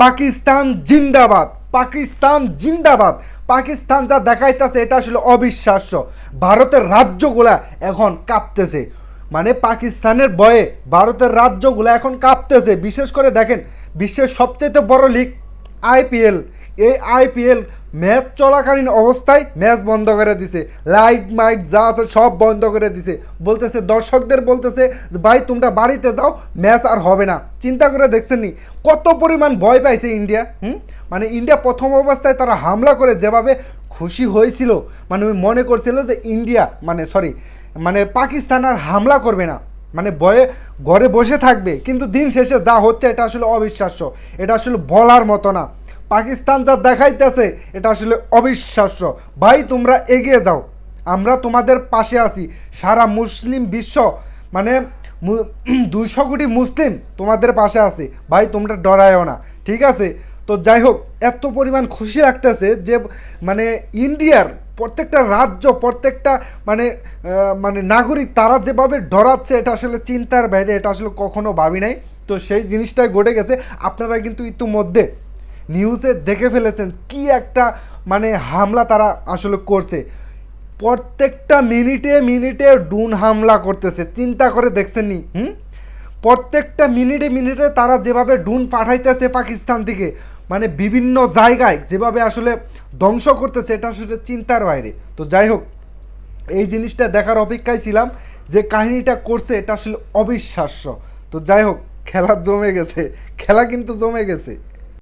পাকিস্তান জিন্দাবাদ, পাকিস্তান জিন্দাবাদ। পাকিস্তান যা দেখাইতেছে এটা আসলে অবিশ্বাস্য। ভারতের রাজ্যগুলা এখন কাঁপতেছে, মানে পাকিস্তানের ভয়ে ভারতের রাজ্যগুলো এখন কাঁপতেছে। বিশেষ করে দেখেন, বিশ্বের সবচেয়ে বড় লিগ আইপিএল, এই আইপিএল ম্যাচ চলাকালীন অবস্থায় ম্যাচ বন্ধ করে দিছে, লাইট মাইট যা আছে সব বন্ধ করে দিছে। বলতেছে দর্শকদের বলতেছে যে ভাই তোমরা বাড়িতে যাও, ম্যাচ আর হবে না। চিন্তা করে দেখছেন নি কত পরিমাণ ভয় পাইছে ইন্ডিয়া। মানে ইন্ডিয়া প্রথম অবস্থায় তারা হামলা করে যেভাবে খুশি হয়েছিল, মানে মনে করছিল যে ইন্ডিয়া মানে পাকিস্তান আর হামলা করবে না, মানে ভয়ে ঘরে বসে থাকবে। কিন্তু দিন শেষে যা হচ্ছে এটা আসলে অবিশ্বাস্য, এটা আসলে বলার মতো না। পাকিস্তান যা দেখাইতেছে এটা আসলে অবিশ্বাস্য। ভাই তোমরা এগিয়ে যাও, আমরা তোমাদের পাশে আছি। সারা মুসলিম বিশ্ব, মানে 200 কোটি মুসলিম তোমাদের পাশে আছে। ভাই তোমরা ডরায়ও না, ঠিক আছে? তো যাই হোক, এত পরিমাণ খুশি লাগতেছে যে মানে ইন্ডিয়ার প্রত্যেকটা রাজ্য, প্রত্যেকটা মানে নাগরিক তারা যেভাবে ডরাচ্ছে এটা আসলে চিন্তার বাইরে, এটা আসলে কখনো ভাবি নাই। তো সেই জিনিসটাই ঘটে গেছে। আপনারা কিন্তু ইতিমধ্যে নিউজে দেখে ফেলেছেন কি একটা মানে হামলা তারা আসলে করছে। প্রত্যেকটা মিনিটে মিনিটে ড্রোন হামলা করতেছে, চিন্তা করে দেখছেন নি? প্রত্যেকটা মিনিটে মিনিটে তারা যেভাবে ড্রোন পাঠাইতেছে পাকিস্তান থেকে, মানে বিভিন্ন জায়গায় যেভাবে আসলে ধ্বংস করতেছে এটা আসলে চিন্তার বাইরে। তো যাই হোক, এই জিনিসটা দেখার অপেক্ষায় ছিলাম, যে কাহিনীটা করছে এটা আসলে অবিশ্বাস্য। তো যাই হোক, খেলা জমে গেছে, খেলা কিন্তু জমে গেছে।